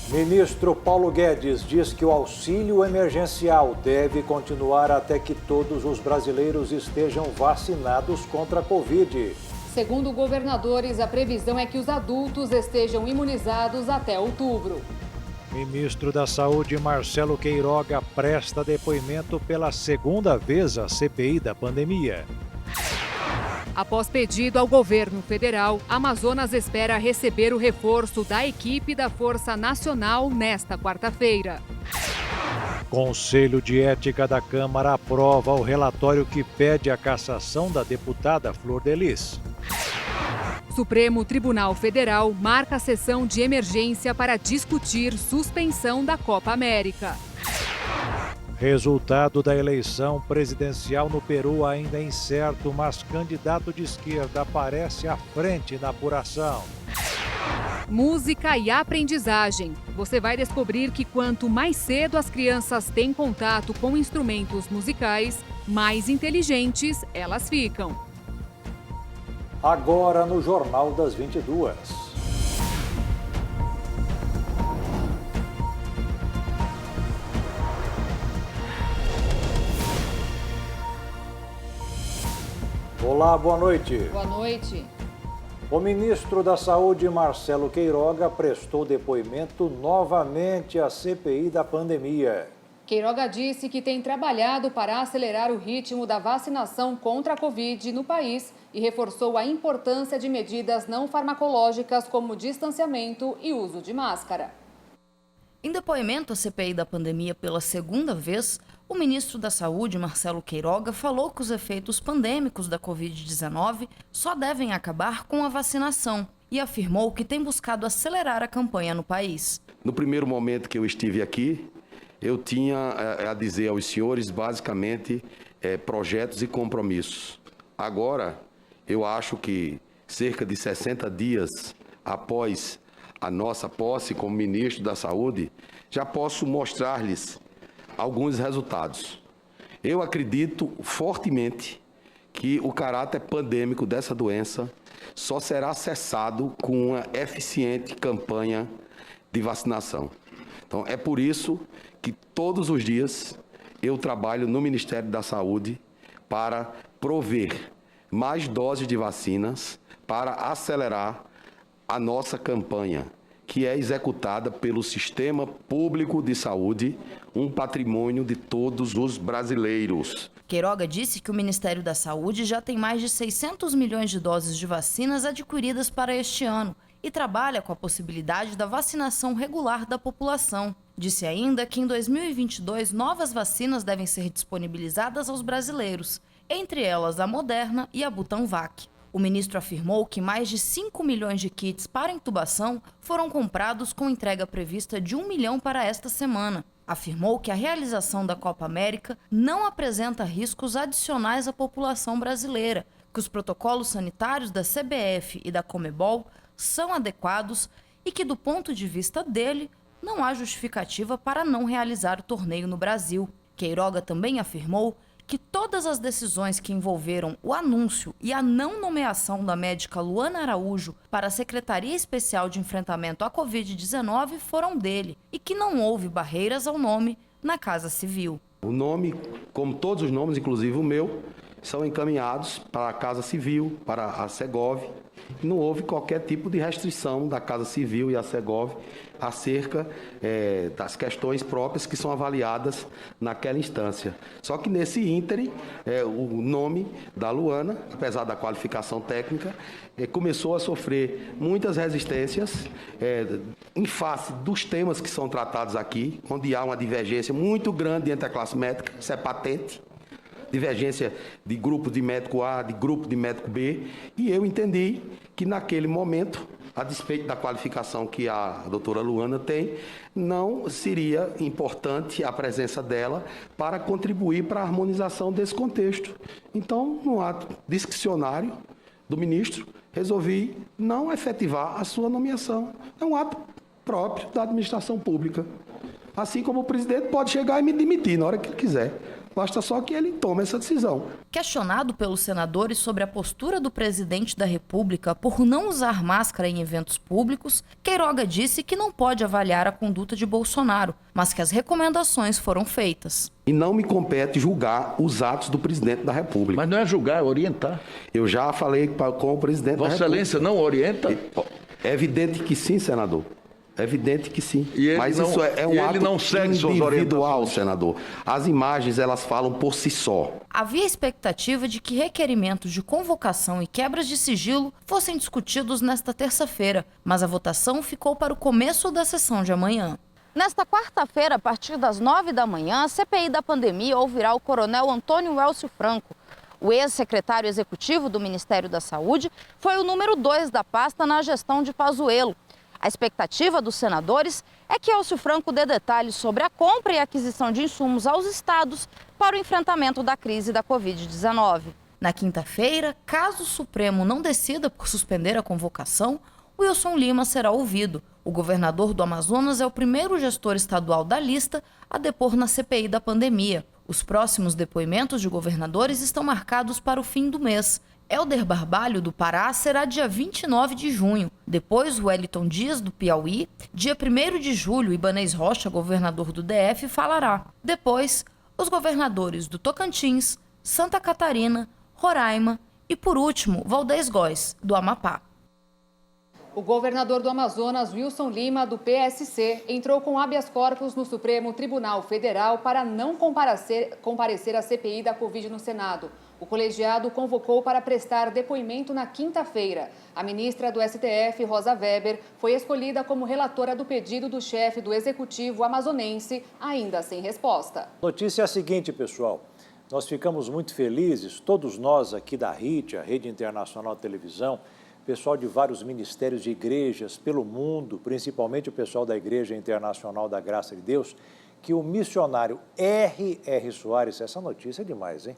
Ministro Paulo Guedes diz que o auxílio emergencial deve continuar até que todos os brasileiros estejam vacinados contra a Covid. Segundo governadores, a previsão é que os adultos estejam imunizados até outubro. Ministro da Saúde, Marcelo Queiroga, presta depoimento pela segunda vez à CPI da pandemia. Após pedido ao governo federal, Amazonas espera receber o reforço da equipe da Força Nacional nesta quarta-feira. Conselho de Ética da Câmara aprova o relatório que pede a cassação da deputada Flor de Lis. Supremo Tribunal Federal marca a sessão de emergência para discutir suspensão da Copa América. Resultado da eleição presidencial no Peru ainda é incerto, mas candidato de esquerda aparece à frente na apuração. Música e aprendizagem. Você vai descobrir que quanto mais cedo as crianças têm contato com instrumentos musicais, mais inteligentes elas ficam. Agora no Jornal das 22. Olá, boa noite. Boa noite. O ministro da Saúde, Marcelo Queiroga, prestou depoimento novamente à CPI da pandemia. Queiroga disse que tem trabalhado para acelerar o ritmo da vacinação contra a Covid no país e reforçou a importância de medidas não farmacológicas como distanciamento e uso de máscara. Em depoimento à CPI da pandemia pela segunda vez, o ministro da Saúde, Marcelo Queiroga, falou que os efeitos pandêmicos da Covid-19 só devem acabar com a vacinação e afirmou que tem buscado acelerar a campanha no país. No primeiro momento que eu estive aqui, eu tinha a dizer aos senhores, basicamente, projetos e compromissos. Agora, eu acho que cerca de 60 dias após a nossa posse como ministro da Saúde, já posso mostrar-lhes alguns resultados. Eu acredito fortemente que o caráter pandêmico dessa doença só será cessado com uma eficiente campanha de vacinação. Então, é por isso que todos os dias eu trabalho no Ministério da Saúde para prover mais doses de vacinas para acelerar a nossa campanha, que é executada pelo Sistema Público de Saúde, um patrimônio de todos os brasileiros. Queiroga disse que o Ministério da Saúde já tem mais de 600 milhões de doses de vacinas adquiridas para este ano e trabalha com a possibilidade da vacinação regular da população. Disse ainda que em 2022 novas vacinas devem ser disponibilizadas aos brasileiros, entre elas a Moderna e a Butanvac. O ministro afirmou que mais de 5 milhões de kits para intubação foram comprados com entrega prevista de 1 milhão para esta semana. Afirmou que a realização da Copa América não apresenta riscos adicionais à população brasileira, que os protocolos sanitários da CBF e da Conmebol são adequados e que, do ponto de vista dele, não há justificativa para não realizar o torneio no Brasil. Queiroga também afirmou que todas as decisões que envolveram o anúncio e a não nomeação da médica Luana Araújo para a Secretaria Especial de Enfrentamento à Covid-19 foram dele e que não houve barreiras ao nome na Casa Civil. O nome, como todos os nomes, inclusive o meu, são encaminhados para a Casa Civil, para a Segov. Não houve qualquer tipo de restrição da Casa Civil e a Segov acerca das questões próprias que são avaliadas naquela instância. Só que nesse ínterim, o nome da Luana, apesar da qualificação técnica, começou a sofrer muitas resistências em face dos temas que são tratados aqui, onde há uma divergência muito grande entre a classe médica, isso é patente. Divergência de grupo de médico A, de grupo de médico B, e eu entendi que naquele momento, a despeito da qualificação que a doutora Luana tem, não seria importante a presença dela para contribuir para a harmonização desse contexto. Então, no ato discricionário do ministro, resolvi não efetivar a sua nomeação. É um ato próprio da administração pública. Assim como o presidente pode chegar e me demitir na hora que ele quiser. Basta só que ele tome essa decisão. Questionado pelos senadores sobre a postura do presidente da República por não usar máscara em eventos públicos, Queiroga disse que não pode avaliar a conduta de Bolsonaro, mas que as recomendações foram feitas. E não me compete julgar os atos do presidente da República. Mas não é julgar, é orientar. Eu já falei com o presidente da República. Vossa Excelência não orienta? É evidente que sim, senador. É evidente que sim. Mas isso é um ato não segue suas individual, orientações. senador. As imagens, elas falam por si só. Havia expectativa de que requerimentos de convocação e quebras de sigilo fossem discutidos nesta terça-feira, mas a votação ficou para o começo da sessão de amanhã. Nesta quarta-feira, a partir das 9 da manhã, a CPI da pandemia ouvirá o coronel Antônio Elcio Franco. O ex-secretário executivo do Ministério da Saúde foi o número 2 da pasta na gestão de Pazuello. A expectativa dos senadores é que Elcio Franco dê detalhes sobre a compra e aquisição de insumos aos estados para o enfrentamento da crise da Covid-19. Na quinta-feira, caso o Supremo não decida por suspender a convocação, Wilson Lima será ouvido. O governador do Amazonas é o primeiro gestor estadual da lista a depor na CPI da pandemia. Os próximos depoimentos de governadores estão marcados para o fim do mês. Hélder Barbalho, do Pará, será dia 29 de junho. Depois, Wellington Dias, do Piauí. Dia 1º de julho, Ibanez Rocha, governador do DF, falará. Depois, os governadores do Tocantins, Santa Catarina, Roraima e, por último, Valdez Góes, do Amapá. O governador do Amazonas, Wilson Lima, do PSC, entrou com habeas corpus no Supremo Tribunal Federal para não comparecer à CPI da Covid no Senado. O colegiado convocou para prestar depoimento na quinta-feira. A ministra do STF, Rosa Weber, foi escolhida como relatora do pedido do chefe do Executivo amazonense, ainda sem resposta. Notícia é a seguinte, pessoal. Nós ficamos muito felizes, todos nós aqui da RIT, a Rede Internacional de Televisão, pessoal de vários ministérios de igrejas pelo mundo, principalmente o pessoal da Igreja Internacional da Graça de Deus, que o missionário R.R. Soares, essa notícia é demais, hein?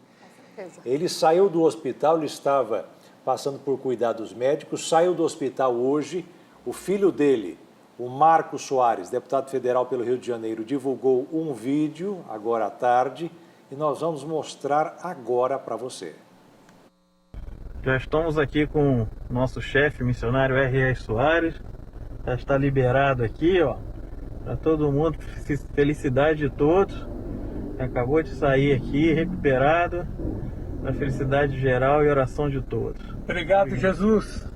Ele saiu do hospital, ele estava passando por cuidados médicos, saiu do hospital hoje, o filho dele, o Marco Soares, deputado federal pelo Rio de Janeiro, divulgou um vídeo agora à tarde e nós vamos mostrar agora para você. Já estamos aqui com o nosso chefe missionário R.R. Soares. Já está liberado aqui, ó, para todo mundo, felicidade de todos. Acabou de sair aqui, recuperado, para felicidade geral e oração de todos. Obrigado, Jesus.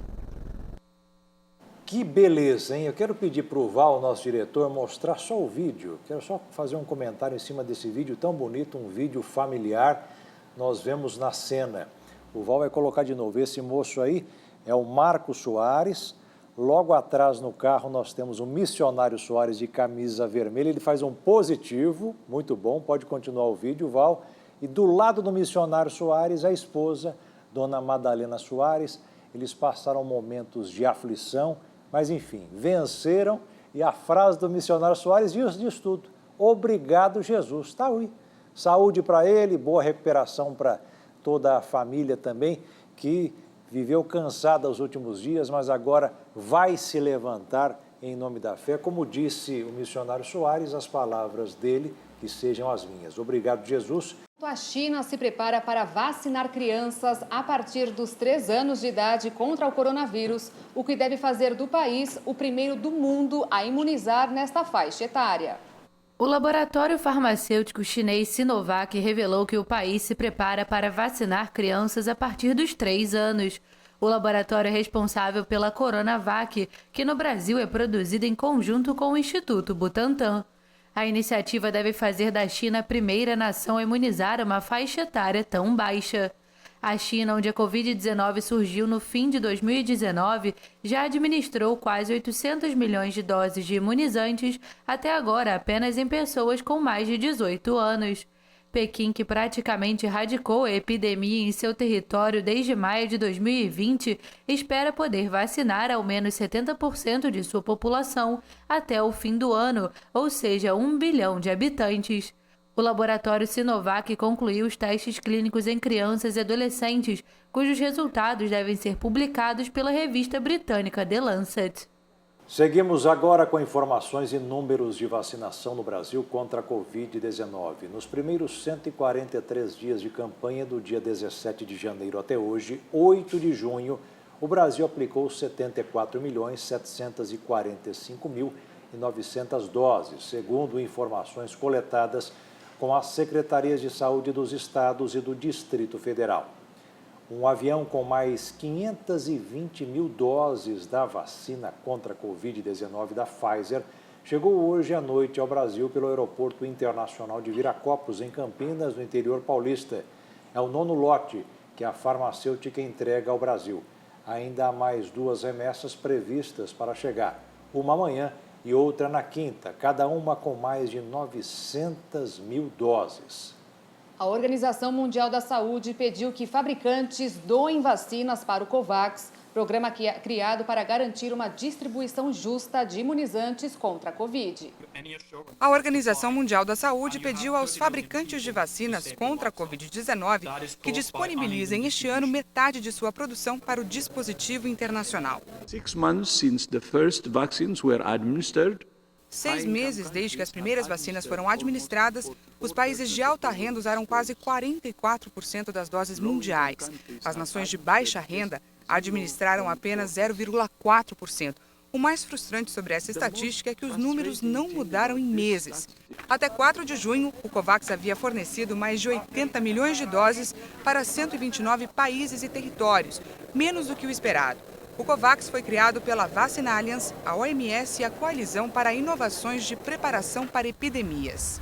Que beleza, hein? Eu quero pedir para o Val, nosso diretor, mostrar só o vídeo. Quero só fazer um comentário em cima desse vídeo tão bonito, um vídeo familiar. Nós vemos na cena. O Val vai colocar de novo. Esse moço aí é o Marco Soares. Logo atrás no carro nós temos o missionário Soares de camisa vermelha. Ele faz um positivo, muito bom. Pode continuar o vídeo, Val. E do lado do missionário Soares, a esposa, Dona Madalena Soares. Eles passaram momentos de aflição, mas enfim, venceram. E a frase do missionário Soares diz tudo. Obrigado, Jesus. Tá aí. Saúde para ele, boa recuperação para toda a família também, que viveu cansada os últimos dias, mas agora vai se levantar em nome da fé. Como disse o missionário Soares, as palavras dele que sejam as minhas. Obrigado, Jesus. A China se prepara para vacinar crianças a partir dos 3 anos de idade contra o coronavírus, o que deve fazer do país o primeiro do mundo a imunizar nesta faixa etária. O laboratório farmacêutico chinês Sinovac revelou que o país se prepara para vacinar crianças a partir dos 3 anos. O laboratório é responsável pela Coronavac, que no Brasil é produzida em conjunto com o Instituto Butantan. A iniciativa deve fazer da China a primeira nação a imunizar uma faixa etária tão baixa. A China, onde a Covid-19 surgiu no fim de 2019, já administrou quase 800 milhões de doses de imunizantes, até agora apenas em pessoas com mais de 18 anos. Pequim, que praticamente erradicou a epidemia em seu território desde maio de 2020, espera poder vacinar ao menos 70% de sua população até o fim do ano, ou seja, 1 bilhão de habitantes. O laboratório Sinovac concluiu os testes clínicos em crianças e adolescentes, cujos resultados devem ser publicados pela revista britânica The Lancet. Seguimos agora com informações e números de vacinação no Brasil contra a Covid-19. Nos primeiros 143 dias de campanha, do dia 17 de janeiro até hoje, 8 de junho, o Brasil aplicou 74.745.900 doses, segundo informações coletadas com as secretarias de saúde dos estados e do Distrito Federal. Um avião com mais 520 mil doses da vacina contra a Covid-19 da Pfizer chegou hoje à noite ao Brasil pelo Aeroporto Internacional de Viracopos, em Campinas, no interior paulista. É o 9º lote que a farmacêutica entrega ao Brasil. Ainda há mais 2 remessas previstas para chegar, uma amanhã e outra na quinta, cada uma com mais de 900 mil doses. A Organização Mundial da Saúde pediu que fabricantes doem vacinas para o COVAX, programa criado para garantir uma distribuição justa de imunizantes contra a Covid. A Organização Mundial da Saúde pediu aos fabricantes de vacinas contra a Covid-19 que disponibilizem este ano metade de sua produção para o dispositivo internacional. 6 months since the first vaccines were administered. 6 meses desde que as primeiras vacinas foram administradas, os países de alta renda usaram quase 44% das doses mundiais. As nações de baixa renda administraram apenas 0,4%. O mais frustrante sobre essa estatística é que os números não mudaram em meses. Até 4 de junho, o COVAX havia fornecido mais de 80 milhões de doses para 129 países e territórios, menos do que o esperado. O COVAX foi criado pela Vaccine Alliance, a OMS e a Coalizão para Inovações de Preparação para Epidemias.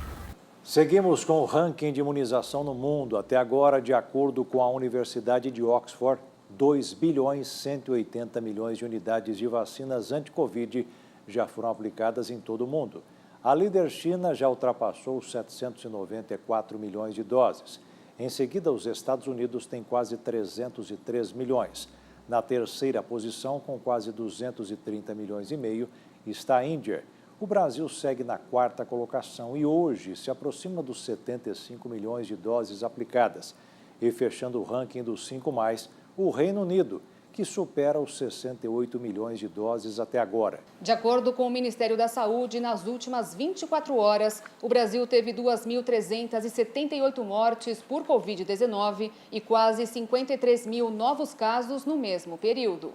Seguimos com o ranking de imunização no mundo. Até agora, de acordo com a Universidade de Oxford, 2,180 bilhões de unidades de vacinas anti-Covid já foram aplicadas em todo o mundo. A líder China já ultrapassou 794 milhões de doses. Em seguida, os Estados Unidos têm quase 303 milhões. Na terceira posição, com quase 230 milhões e meio, está a Índia. O Brasil segue na 4ª colocação e hoje se aproxima dos 75 milhões de doses aplicadas. E fechando o ranking dos 5+, o Reino Unido, que supera os 68 milhões de doses até agora. De acordo com o Ministério da Saúde, nas últimas 24 horas, o Brasil teve 2.378 mortes por Covid-19 e quase 53 mil novos casos no mesmo período.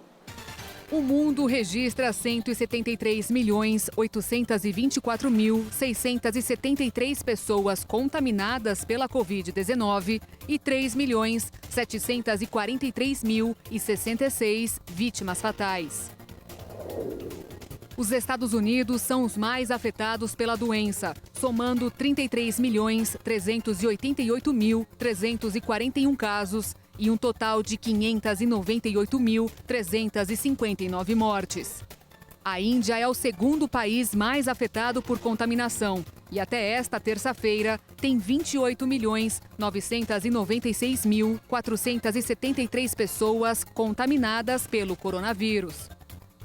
O mundo registra 173.824.673 pessoas contaminadas pela Covid-19 e 3.743.066 vítimas fatais. Os Estados Unidos são os mais afetados pela doença, somando 33.388.341 casos e um total de 598.359 mortes. A Índia é o segundo país mais afetado por contaminação e até esta terça-feira tem 28.996.473 pessoas contaminadas pelo coronavírus.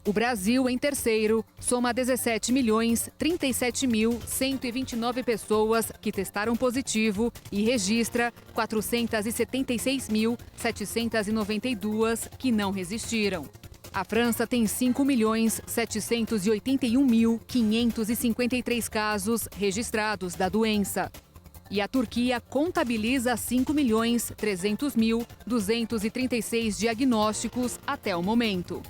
O Brasil, em terceiro, soma 17.037.129 pessoas que testaram positivo e registra 476.792 que não resistiram. A França tem 5.781.553 casos registrados da doença. E a Turquia contabiliza 5.300.236 diagnósticos até o momento.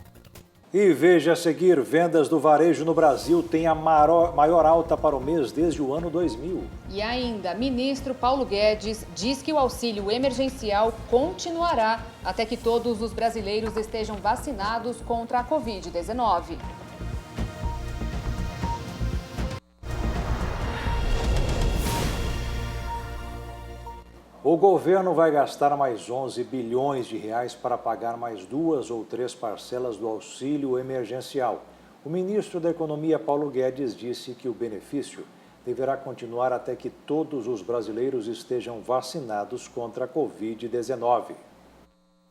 E veja a seguir, vendas do varejo no Brasil têm a maior alta para o mês desde o ano 2000. E ainda, ministro Paulo Guedes diz que o auxílio emergencial continuará até que todos os brasileiros estejam vacinados contra a Covid-19. O governo vai gastar mais 11 bilhões de reais para pagar mais 2 ou 3 parcelas do auxílio emergencial. O ministro da Economia, Paulo Guedes, disse que o benefício deverá continuar até que todos os brasileiros estejam vacinados contra a Covid-19.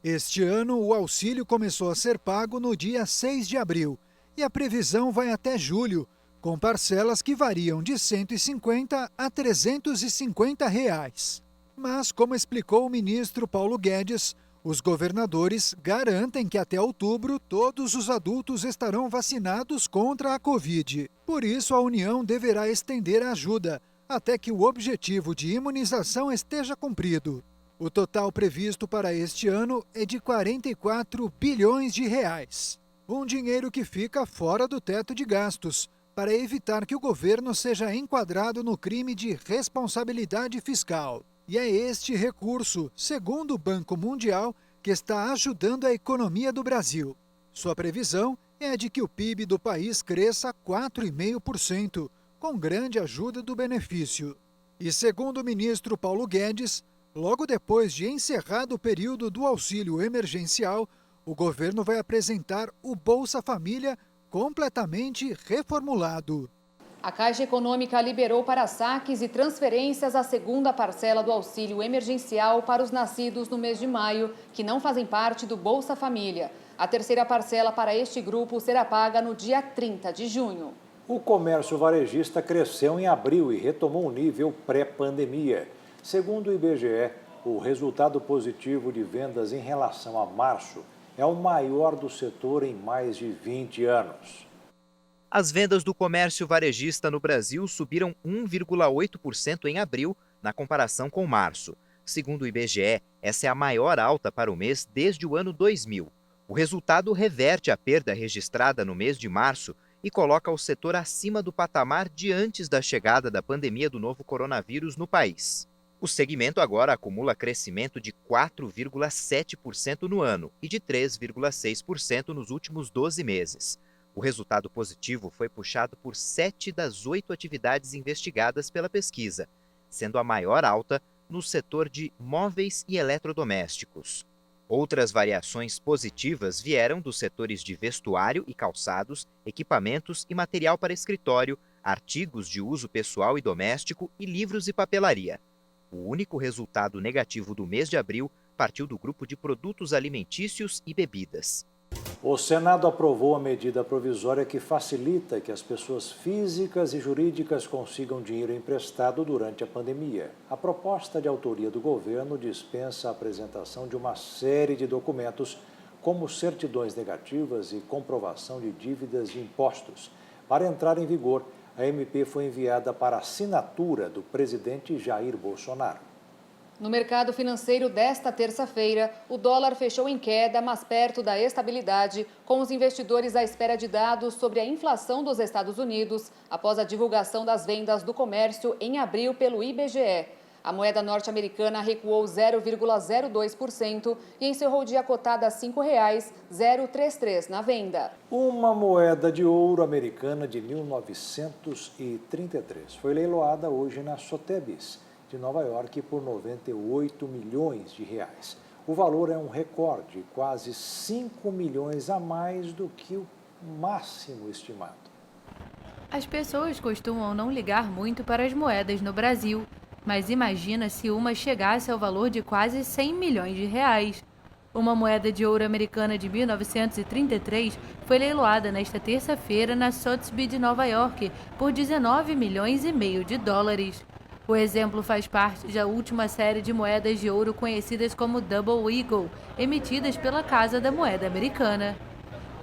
Este ano, o auxílio começou a ser pago no dia 6 de abril e a previsão vai até julho, com parcelas que variam de R$ 150 a R$ 350. Mas, como explicou o ministro Paulo Guedes, Os governadores garantem que até outubro todos os adultos estarão vacinados contra a Covid. Por isso, a União deverá estender a ajuda até que o objetivo de imunização esteja cumprido. O total previsto para este ano é de 44 bilhões de reais. Um dinheiro que fica fora do teto de gastos, para evitar que o governo seja enquadrado no crime de responsabilidade fiscal. E é este recurso, segundo o Banco Mundial, que está ajudando a economia do Brasil. Sua previsão é a de que o PIB do país cresça 4,5%, com grande ajuda do benefício. E segundo o ministro Paulo Guedes, logo depois de encerrado o período do auxílio emergencial, o governo vai apresentar o Bolsa Família completamente reformulado. A Caixa Econômica liberou para saques e transferências a segunda parcela do auxílio emergencial para os nascidos no mês de maio, que não fazem parte do Bolsa Família. A terceira parcela para este grupo será paga no dia 30 de junho. O comércio varejista cresceu em abril e retomou o nível pré-pandemia. Segundo o IBGE, o resultado positivo de vendas em relação a março é o maior do setor em mais de 20 anos. As vendas do comércio varejista no Brasil subiram 1,8% em abril, na comparação com março. Segundo o IBGE, essa é a maior alta para o mês desde o ano 2000. O resultado reverte a perda registrada no mês de março e coloca o setor acima do patamar de antes da chegada da pandemia do novo coronavírus no país. O segmento agora acumula crescimento de 4,7% no ano e de 3,6% nos últimos 12 meses. O resultado positivo foi puxado por 7 das 8 atividades investigadas pela pesquisa, sendo a maior alta no setor de móveis e eletrodomésticos. Outras variações positivas vieram dos setores de vestuário e calçados, equipamentos e material para escritório, artigos de uso pessoal e doméstico e livros e papelaria. O único resultado negativo do mês de abril partiu do grupo de produtos alimentícios e bebidas. O Senado aprovou a medida provisória que facilita que as pessoas físicas e jurídicas consigam dinheiro emprestado durante a pandemia. A proposta de autoria do governo dispensa a apresentação de uma série de documentos, como certidões negativas e comprovação de dívidas de impostos. Para entrar em vigor, a MP foi enviada para assinatura do presidente Jair Bolsonaro. No mercado financeiro desta terça-feira, o dólar fechou em queda, mas perto da estabilidade, com os investidores à espera de dados sobre a inflação dos Estados Unidos, após a divulgação das vendas do comércio em abril pelo IBGE. A moeda norte-americana recuou 0,02% e encerrou o dia cotada a R$ 5,033 na venda. Uma moeda de ouro americana de 1933 foi leiloada hoje na Sotheby's de Nova York por 98 milhões de reais. O valor é um recorde, quase 5 milhões a mais do que o máximo estimado. As pessoas costumam não ligar muito para as moedas no Brasil, mas imagina se uma chegasse ao valor de quase 100 milhões de reais. Uma moeda de ouro americana de 1933 foi leiloada nesta terça-feira na Sotheby's de Nova York por 19 milhões e meio de dólares. O exemplo faz parte da última série de moedas de ouro conhecidas como Double Eagle, emitidas pela Casa da Moeda Americana.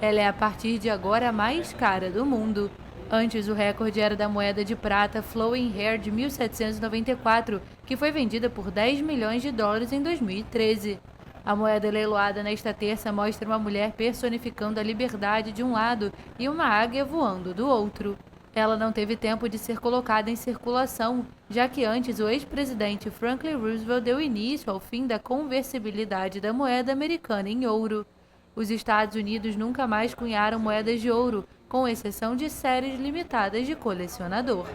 Ela é a partir de agora a mais cara do mundo. Antes, o recorde era da moeda de prata Flowing Hair de 1794, que foi vendida por 10 milhões de dólares em 2013. A moeda leiloada nesta terça mostra uma mulher personificando a liberdade de um lado e uma águia voando do outro. Ela não teve tempo de ser colocada em circulação, já que antes o ex-presidente Franklin Roosevelt deu início ao fim da conversibilidade da moeda americana em ouro. Os Estados Unidos nunca mais cunharam moedas de ouro, com exceção de séries limitadas de colecionador.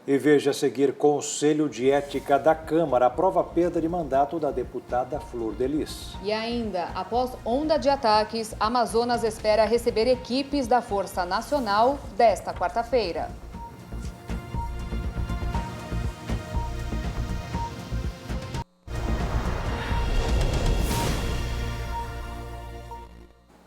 E veja a seguir: Conselho de Ética da Câmara aprova a perda de mandato da deputada Flor de Lis. E ainda, após onda de ataques, Amazonas espera receber equipes da Força Nacional desta quarta-feira.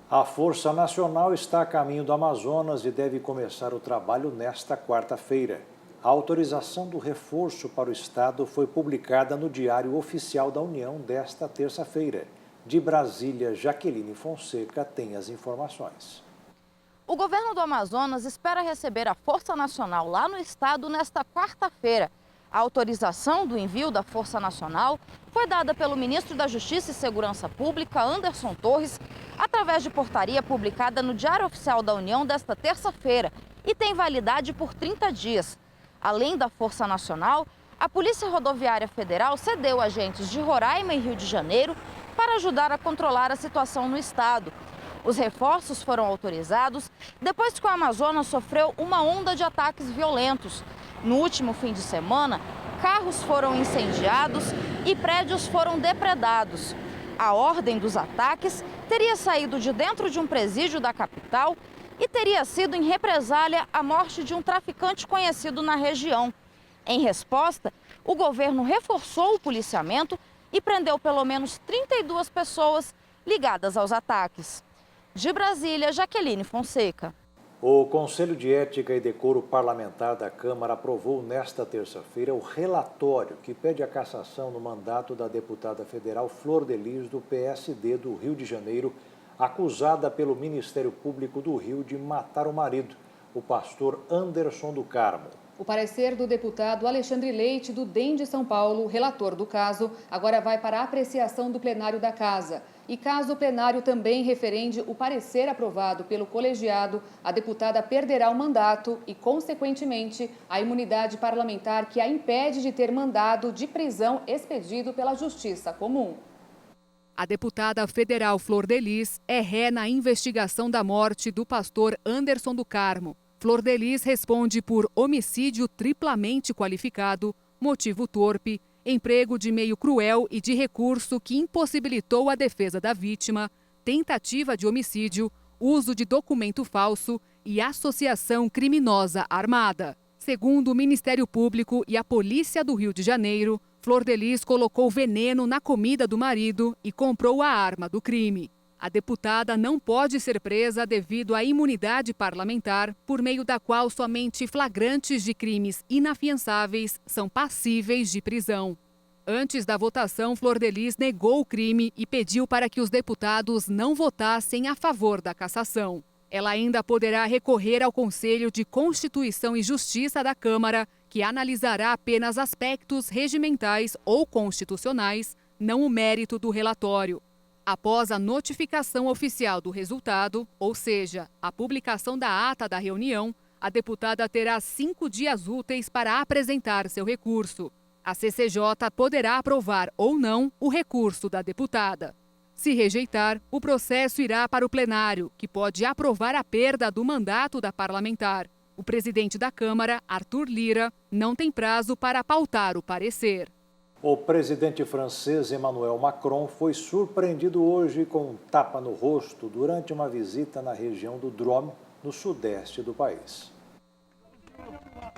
A Força Nacional está a caminho do Amazonas e deve começar o trabalho nesta quarta-feira. A autorização do reforço para o Estado foi publicada no Diário Oficial da União desta terça-feira. De Brasília, Jaqueline Fonseca tem as informações. O governo do Amazonas espera receber a Força Nacional lá no estado nesta quarta-feira. A autorização do envio da Força Nacional foi dada pelo ministro da Justiça e Segurança Pública, Anderson Torres, através de portaria publicada no Diário Oficial da União desta terça-feira e tem validade por 30 dias. Além da Força Nacional, a Polícia Rodoviária Federal cedeu agentes de Roraima e Rio de Janeiro para ajudar a controlar a situação no estado. Os reforços foram autorizados depois que o Amazonas sofreu uma onda de ataques violentos. No último fim de semana, carros foram incendiados e prédios foram depredados. A ordem dos ataques teria saído de dentro de um presídio da capital e teria sido em represália à morte de um traficante conhecido na região. Em resposta, o governo reforçou o policiamento e prendeu pelo menos 32 pessoas ligadas aos ataques. De Brasília, Jaqueline Fonseca. O Conselho de Ética e Decoro Parlamentar da Câmara aprovou nesta terça-feira o relatório que pede a cassação no mandato da deputada federal Flor Delis, do PSD do Rio de Janeiro, acusada pelo Ministério Público do Rio de matar o marido, o pastor Anderson do Carmo. O parecer do deputado Alexandre Leite, do DEM de São Paulo, relator do caso, agora vai para a apreciação do plenário da Casa. E caso o plenário também referende o parecer aprovado pelo colegiado, a deputada perderá o mandato e, consequentemente, a imunidade parlamentar que a impede de ter mandado de prisão expedido pela Justiça Comum. A deputada federal Flor Delis é ré na investigação da morte do pastor Anderson do Carmo. Flor Delis responde por homicídio triplamente qualificado, motivo torpe, emprego de meio cruel e de recurso que impossibilitou a defesa da vítima, tentativa de homicídio, uso de documento falso e associação criminosa armada. Segundo o Ministério Público e a Polícia do Rio de Janeiro, Flor Delis colocou veneno na comida do marido e comprou a arma do crime. A deputada não pode ser presa devido à imunidade parlamentar, por meio da qual somente flagrantes de crimes inafiançáveis são passíveis de prisão. Antes da votação, Flor Delis negou o crime e pediu para que os deputados não votassem a favor da cassação. Ela ainda poderá recorrer ao Conselho de Constituição e Justiça da Câmara, que analisará apenas aspectos regimentais ou constitucionais, não o mérito do relatório. Após a notificação oficial do resultado, ou seja, a publicação da ata da reunião, a deputada terá 5 dias úteis para apresentar seu recurso. A CCJ poderá aprovar ou não o recurso da deputada. Se rejeitar, o processo irá para o plenário, que pode aprovar a perda do mandato da parlamentar. O presidente da Câmara, Arthur Lira, não tem prazo para pautar o parecer. O presidente francês Emmanuel Macron foi surpreendido hoje com um tapa no rosto durante uma visita na região do Drôme, no sudeste do país.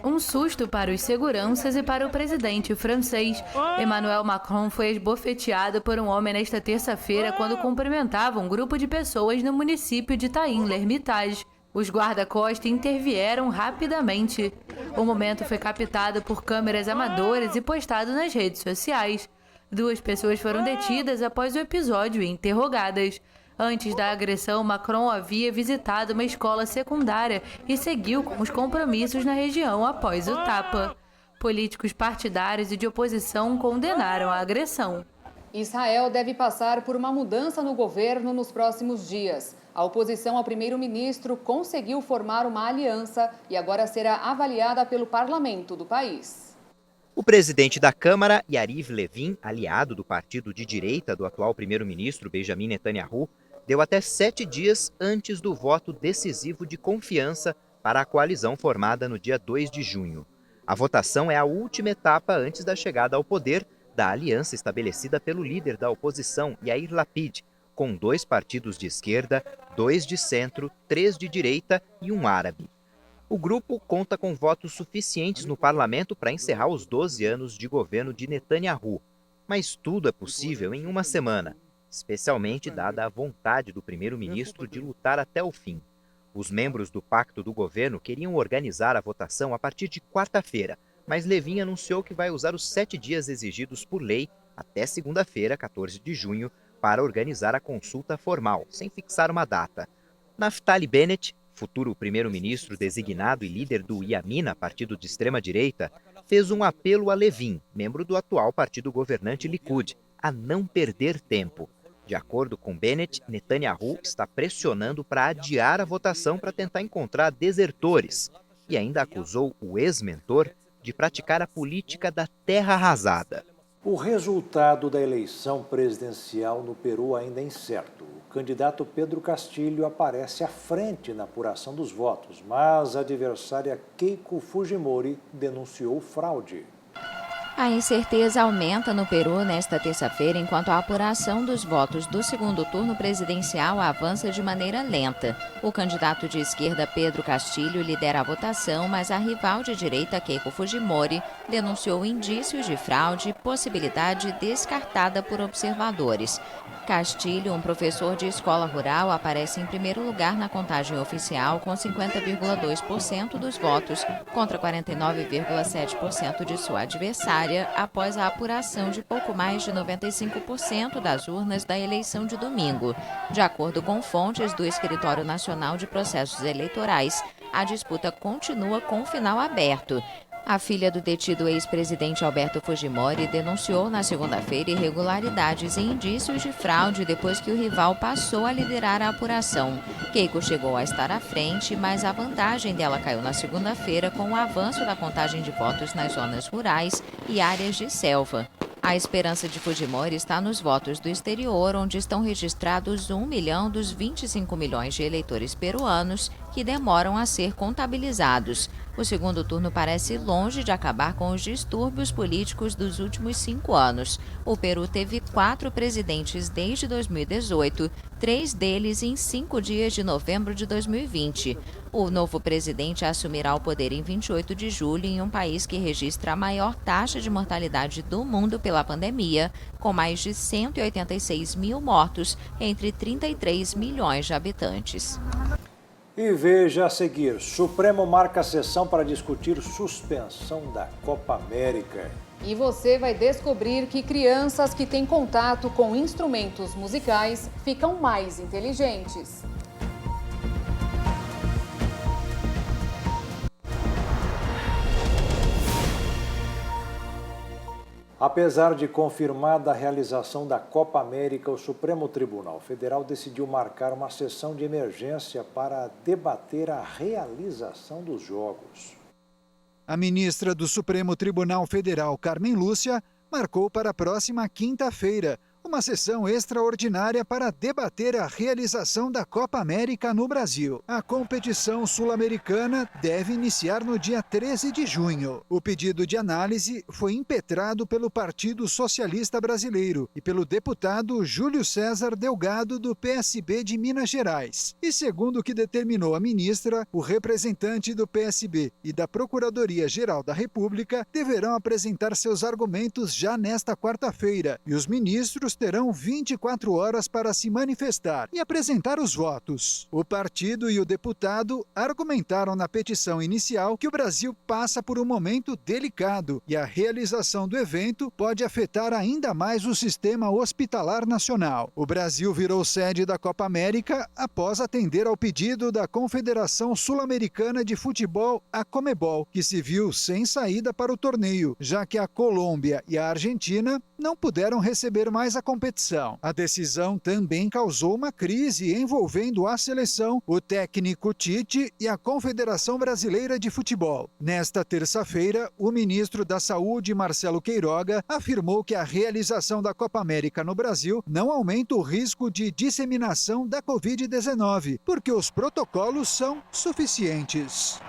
Um susto para os seguranças e para o presidente francês. Emmanuel Macron foi esbofeteado por um homem nesta terça-feira quando cumprimentava um grupo de pessoas no município de Tain-l'Hermitage. Os guarda-costas intervieram rapidamente. O momento foi captado por câmeras amadoras e postado nas redes sociais. 2 pessoas foram detidas após o episódio e interrogadas. Antes da agressão, Macron havia visitado uma escola secundária e seguiu com os compromissos na região após o tapa. Políticos partidários e de oposição condenaram a agressão. Israel deve passar por uma mudança no governo nos próximos dias. A oposição ao primeiro-ministro conseguiu formar uma aliança e agora será avaliada pelo parlamento do país. O presidente da Câmara, Yariv Levin, aliado do partido de direita do atual primeiro-ministro Benjamin Netanyahu, deu até 7 dias antes do voto decisivo de confiança para a coalizão formada no dia 2 de junho. A votação é a última etapa antes da chegada ao poder da aliança estabelecida pelo líder da oposição, Yair Lapid, com 2 partidos de esquerda, 2 de centro, 3 de direita e um árabe. O grupo conta com votos suficientes no parlamento para encerrar os 12 anos de governo de Netanyahu. Mas tudo é possível em uma semana, especialmente dada a vontade do primeiro-ministro de lutar até o fim. Os membros do pacto do governo queriam organizar a votação a partir de quarta-feira, mas Levin anunciou que vai usar os 7 dias exigidos por lei até segunda-feira, 14 de junho, para organizar a consulta formal, sem fixar uma data. Naftali Bennett, futuro primeiro-ministro designado e líder do Yamina, partido de extrema-direita, fez um apelo a Levin, membro do atual partido governante Likud, a não perder tempo. De acordo com Bennett, Netanyahu está pressionando para adiar a votação para tentar encontrar desertores e ainda acusou o ex-mentor de praticar a política da terra arrasada. O resultado da eleição presidencial no Peru ainda é incerto. O candidato Pedro Castillo aparece à frente na apuração dos votos, mas a adversária Keiko Fujimori denunciou fraude. A incerteza aumenta no Peru nesta terça-feira, enquanto a apuração dos votos do segundo turno presidencial avança de maneira lenta. O candidato de esquerda Pedro Castillo lidera a votação, mas a rival de direita Keiko Fujimori denunciou indícios de fraude, possibilidade descartada por observadores. Castillo, um professor de escola rural, aparece em primeiro lugar na contagem oficial com 50,2% dos votos, contra 49,7% de sua adversária, após a apuração de pouco mais de 95% das urnas da eleição de domingo. De acordo com fontes do Escritório Nacional de Processos Eleitorais, a disputa continua com o final aberto. A filha do detido ex-presidente Alberto Fujimori denunciou na segunda-feira irregularidades e indícios de fraude depois que o rival passou a liderar a apuração. Keiko chegou a estar à frente, mas a vantagem dela caiu na segunda-feira com o avanço da contagem de votos nas zonas rurais e áreas de selva. A esperança de Fujimori está nos votos do exterior, onde estão registrados 1 milhão dos 25 milhões de eleitores peruanos que demoram a ser contabilizados. O segundo turno parece longe de acabar com os distúrbios políticos dos últimos 5 anos. O Peru teve 4 presidentes desde 2018, 3 deles em 5 dias de novembro de 2020. O novo presidente assumirá o poder em 28 de julho em um país que registra a maior taxa de mortalidade do mundo pela pandemia, com mais de 186 mil mortos entre 33 milhões de habitantes. E veja a seguir, Supremo marca a sessão para discutir suspensão da Copa América. E você vai descobrir que crianças que têm contato com instrumentos musicais ficam mais inteligentes. Apesar de confirmada a realização da Copa América, o Supremo Tribunal Federal decidiu marcar uma sessão de emergência para debater a realização dos Jogos. A ministra do Supremo Tribunal Federal, Carmen Lúcia, marcou para a próxima quinta-feira uma sessão extraordinária para debater a realização da Copa América no Brasil. A competição sul-americana deve iniciar no dia 13 de junho. O pedido de análise foi impetrado pelo Partido Socialista Brasileiro e pelo deputado Júlio César Delgado, do PSB de Minas Gerais. E segundo o que determinou a ministra, o representante do PSB e da Procuradoria-Geral da República deverão apresentar seus argumentos já nesta quarta-feira, e os ministros terão 24 horas para se manifestar e apresentar os votos. O partido e o deputado argumentaram na petição inicial que o Brasil passa por um momento delicado e a realização do evento pode afetar ainda mais o sistema hospitalar nacional. O Brasil virou sede da Copa América após atender ao pedido da Confederação Sul-Americana de Futebol, a Conmebol, que se viu sem saída para o torneio, já que a Colômbia e a Argentina não puderam receber mais a competição. A decisão também causou uma crise envolvendo a seleção, o técnico Tite e a Confederação Brasileira de Futebol. Nesta terça-feira, o ministro da Saúde, Marcelo Queiroga, afirmou que a realização da Copa América no Brasil não aumenta o risco de disseminação da Covid-19, porque os protocolos são suficientes.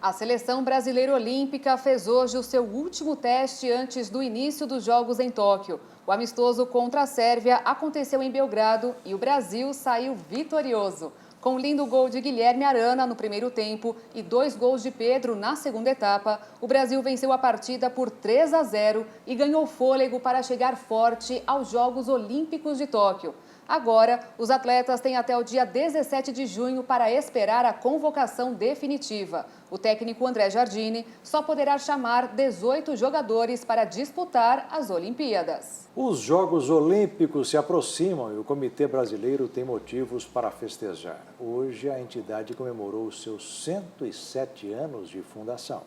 A seleção brasileira olímpica fez hoje o seu último teste antes do início dos Jogos em Tóquio. O amistoso contra a Sérvia aconteceu em Belgrado e o Brasil saiu vitorioso. Com um lindo gol de Guilherme Arana no primeiro tempo e 2 gols de Pedro na segunda etapa, o Brasil venceu a partida por 3-0 e ganhou fôlego para chegar forte aos Jogos Olímpicos de Tóquio. Agora, os atletas têm até o dia 17 de junho para esperar a convocação definitiva. O técnico André Jardine só poderá chamar 18 jogadores para disputar as Olimpíadas. Os Jogos Olímpicos se aproximam e o Comitê Brasileiro tem motivos para festejar. Hoje, a entidade comemorou os seus 107 anos de fundação.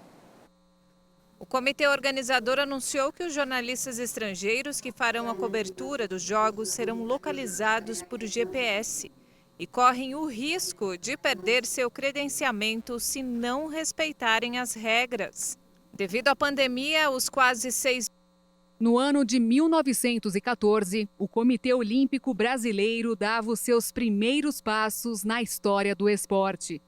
O comitê organizador anunciou que os jornalistas estrangeiros que farão a cobertura dos Jogos serão localizados por GPS e correm o risco de perder seu credenciamento se não respeitarem as regras. Devido à pandemia, os quase 6... No ano de 1914, o Comitê Olímpico Brasileiro dava os seus primeiros passos na história do esporte.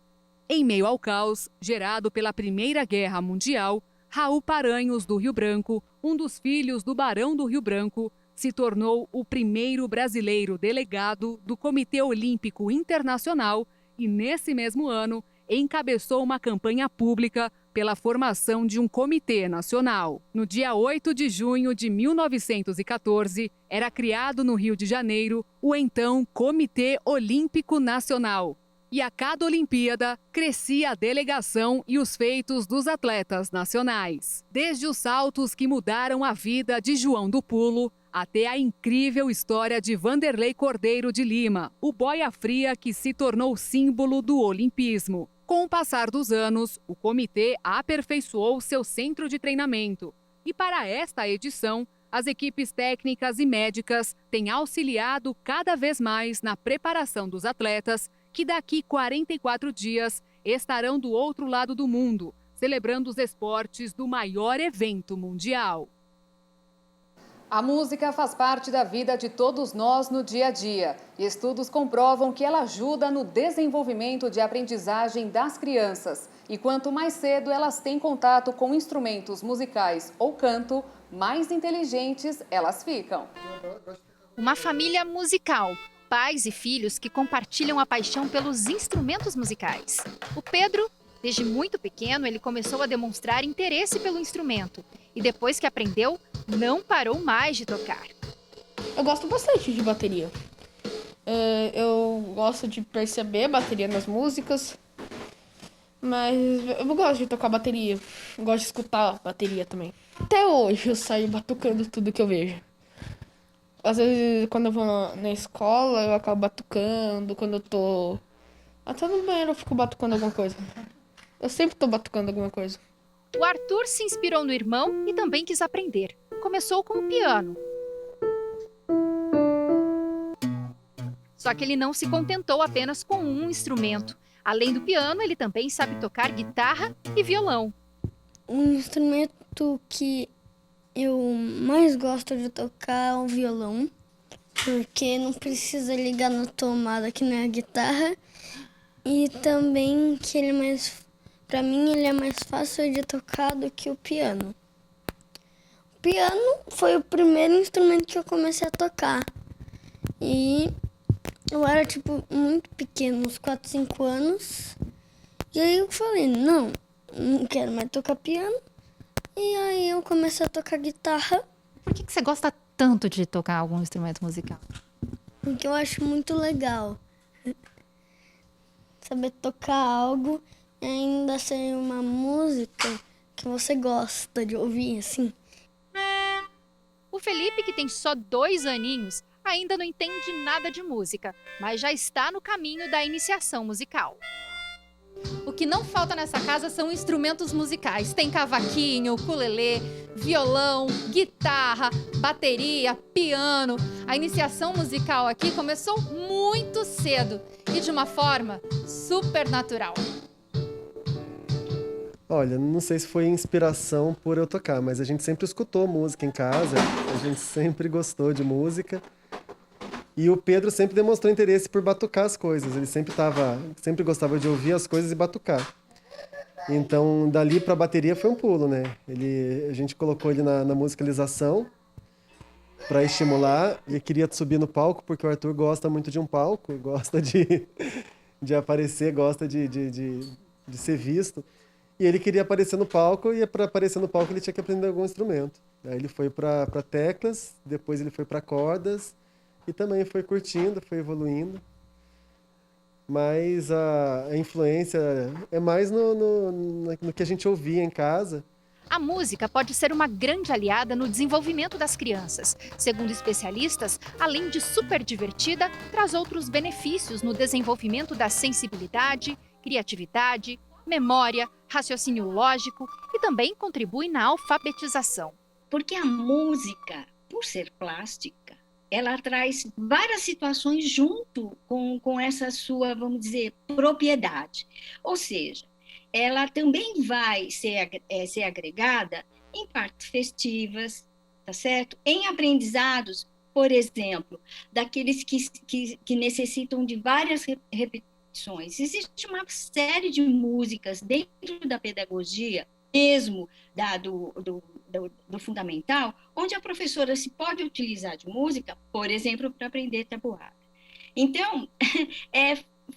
Em meio ao caos gerado pela Primeira Guerra Mundial, Raul Paranhos, do Rio Branco, um dos filhos do Barão do Rio Branco, se tornou o primeiro brasileiro delegado do Comitê Olímpico Internacional e, nesse mesmo ano, encabeçou uma campanha pública pela formação de um comitê nacional. No dia 8 de junho de 1914, era criado no Rio de Janeiro o então Comitê Olímpico Nacional. E a cada Olimpíada, crescia a delegação e os feitos dos atletas nacionais. Desde os saltos que mudaram a vida de João do Pulo, até a incrível história de Vanderlei Cordeiro de Lima, o boia fria que se tornou símbolo do olimpismo. Com o passar dos anos, o comitê aperfeiçoou seu centro de treinamento. E para esta edição, as equipes técnicas e médicas têm auxiliado cada vez mais na preparação dos atletas que daqui 44 dias estarão do outro lado do mundo, celebrando os esportes do maior evento mundial. A música faz parte da vida de todos nós no dia a dia. E estudos comprovam que ela ajuda no desenvolvimento de aprendizagem das crianças. E quanto mais cedo elas têm contato com instrumentos musicais ou canto, mais inteligentes elas ficam. Uma família musical. Pais e filhos que compartilham a paixão pelos instrumentos musicais. O Pedro, desde muito pequeno, ele começou a demonstrar interesse pelo instrumento e depois que aprendeu, não parou mais de tocar. Eu gosto bastante de bateria. Eu gosto de perceber bateria nas músicas, mas eu gosto de tocar bateria. Eu gosto de escutar bateria também. Até hoje eu saio batucando tudo que eu vejo. Às vezes, quando eu vou na escola, eu acabo batucando. Quando eu tô... Até no banheiro eu fico batucando alguma coisa. Eu sempre tô batucando alguma coisa. O Arthur se inspirou no irmão e também quis aprender. Começou com o piano. Só que ele não se contentou apenas com um instrumento. Além do piano, ele também sabe tocar guitarra e violão. Um instrumento que eu mais gosto de tocar é o violão, porque não precisa ligar na tomada que nem a guitarra. E também que ele é mais... Pra mim ele é mais fácil de tocar do que o piano. O piano foi o primeiro instrumento que eu comecei a tocar. E eu era muito pequeno, uns 4, 5 anos. E aí eu falei, não quero mais tocar piano. E aí eu comecei a tocar guitarra. Por que você gosta tanto de tocar algum instrumento musical? Porque eu acho muito legal. Saber tocar algo e ainda ser uma música que você gosta de ouvir, assim. O Felipe, que tem só 2 aninhos, ainda não entende nada de música, mas já está no caminho da iniciação musical. O que não falta nessa casa são instrumentos musicais. Tem cavaquinho, ukulele, violão, guitarra, bateria, piano. A iniciação musical aqui começou muito cedo e de uma forma super natural. Olha, não sei se foi inspiração por eu tocar, mas a gente sempre escutou música em casa, a gente sempre gostou de música. E o Pedro sempre demonstrou interesse por batucar as coisas. Ele sempre gostava de ouvir as coisas e batucar. Então, dali para a bateria foi um pulo, né? A gente colocou ele na musicalização para estimular. E queria subir no palco, porque o Arthur gosta muito de um palco, gosta de aparecer, gosta de ser visto. E ele queria aparecer no palco, e para aparecer no palco ele tinha que aprender algum instrumento. Aí ele foi para teclas, depois ele foi para cordas, e também foi curtindo, foi evoluindo. Mas a influência é mais no que a gente ouvia em casa. A música pode ser uma grande aliada no desenvolvimento das crianças. Segundo especialistas, além de super divertida, traz outros benefícios no desenvolvimento da sensibilidade, criatividade, memória, raciocínio lógico e também contribui na alfabetização. Porque a música, por ser plástica, ela traz várias situações junto com essa sua, vamos dizer, propriedade. Ou seja, ela também vai ser agregada em partes festivas, tá certo? Em aprendizados, por exemplo, daqueles que necessitam de várias repetições. Existe uma série de músicas dentro da pedagogia, mesmo do fundamental, onde a professora se pode utilizar de música, por exemplo, para aprender tabuada. Então,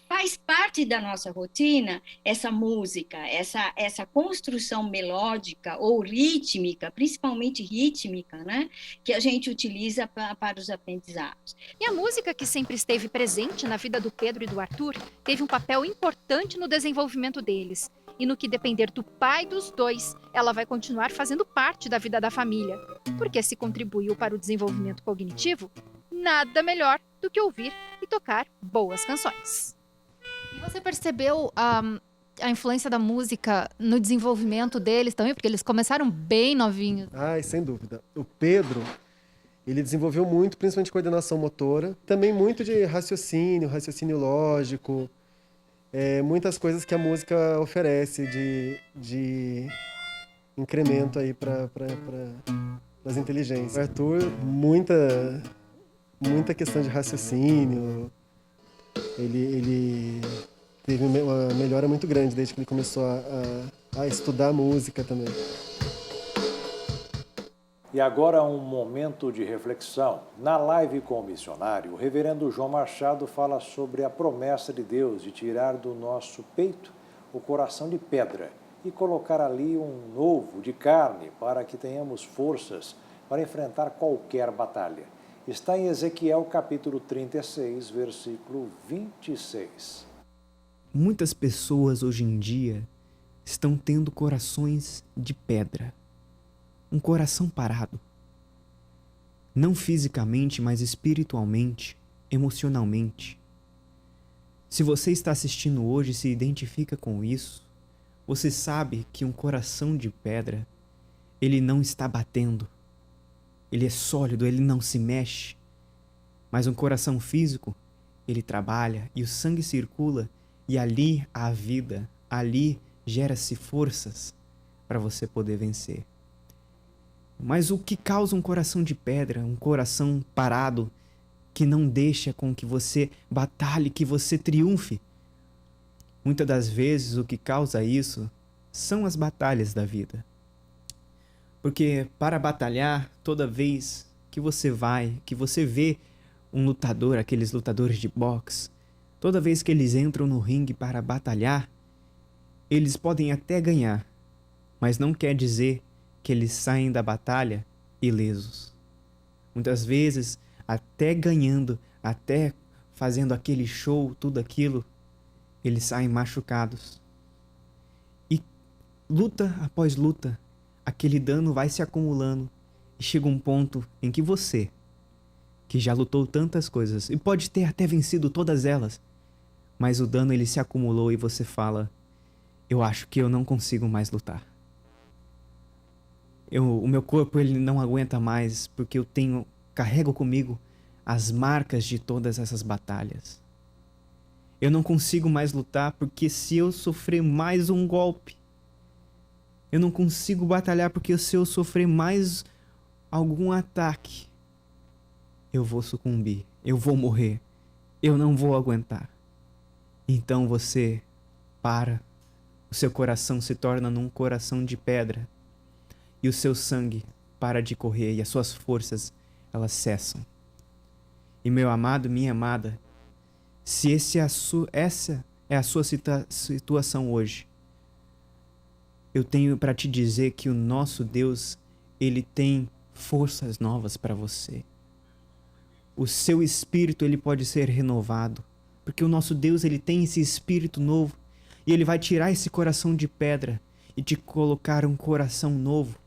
faz parte da nossa rotina essa música, essa construção melódica ou rítmica, principalmente rítmica, né, que a gente utiliza para os aprendizados. E a música, que sempre esteve presente na vida do Pedro e do Arthur, teve um papel importante no desenvolvimento deles. E no que depender do pai dos dois, ela vai continuar fazendo parte da vida da família. Porque se contribuiu para o desenvolvimento cognitivo, nada melhor do que ouvir e tocar boas canções. E você percebeu a influência da música no desenvolvimento deles também? Porque eles começaram bem novinhos. Ai, sem dúvida. O Pedro, ele desenvolveu muito, principalmente coordenação motora, também muito de raciocínio lógico, muitas coisas que a música oferece de incremento aí para as inteligências. O Arthur, muita questão de raciocínio, ele teve uma melhora muito grande desde que ele começou a estudar música também. E agora um momento de reflexão. Na live com o missionário, o reverendo João Machado fala sobre a promessa de Deus de tirar do nosso peito o coração de pedra e colocar ali um novo de carne para que tenhamos forças para enfrentar qualquer batalha. Está em Ezequiel capítulo 36, versículo 26. Muitas pessoas hoje em dia estão tendo corações de pedra. Um coração parado. Não fisicamente, mas espiritualmente, emocionalmente. Se você está assistindo hoje e se identifica com isso, você sabe que um coração de pedra, ele não está batendo. Ele é sólido, ele não se mexe. Mas um coração físico, ele trabalha e o sangue circula e ali há vida, ali gera-se forças para você poder vencer. Mas o que causa um coração de pedra, um coração parado, que não deixa com que você batalhe, que você triunfe? Muitas das vezes o que causa isso são as batalhas da vida. Porque para batalhar, toda vez que você vê um lutador, aqueles lutadores de boxe, toda vez que eles entram no ringue para batalhar, eles podem até ganhar, mas não quer dizer que eles saem da batalha ilesos. Muitas vezes, até ganhando, até fazendo aquele show, tudo aquilo, eles saem machucados. E luta após luta, aquele dano vai se acumulando e chega um ponto em que você, que já lutou tantas coisas e pode ter até vencido todas elas, mas o dano ele se acumulou e você fala: eu acho que eu não consigo mais lutar. O meu corpo ele não aguenta mais porque eu carrego comigo as marcas de todas essas batalhas. Eu não consigo mais lutar porque se eu sofrer mais um golpe, eu não consigo batalhar porque se eu sofrer mais algum ataque, eu vou sucumbir, eu vou morrer, eu não vou aguentar. Então você para, o seu coração se torna num coração de pedra e o seu sangue para de correr e as suas forças, elas cessam. E meu amado, minha amada, se essa é a sua situação hoje, eu tenho para te dizer que o nosso Deus, ele tem forças novas para você. o seu espírito ele pode ser renovado, porque o nosso Deus ele tem esse espírito novo e ele vai tirar esse coração de pedra e te colocar um coração novo,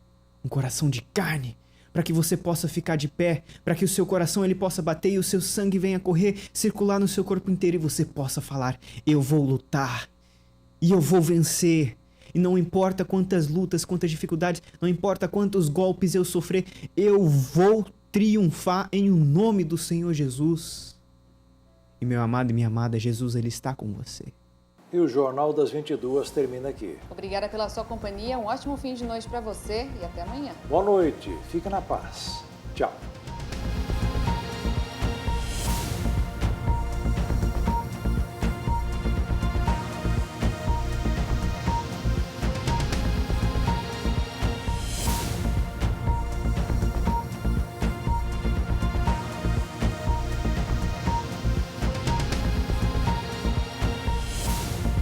um coração de carne, para que você possa ficar de pé, para que o seu coração ele possa bater e o seu sangue venha correr, circular no seu corpo inteiro e você possa falar: eu vou lutar e eu vou vencer. E não importa quantas lutas, quantas dificuldades, não importa quantos golpes eu sofrer, eu vou triunfar em o nome do Senhor Jesus. E meu amado e minha amada, Jesus ele está com você. E o Jornal das 22 termina aqui. Obrigada pela sua companhia, um ótimo fim de noite para você e até amanhã. Boa noite, fica na paz. Tchau.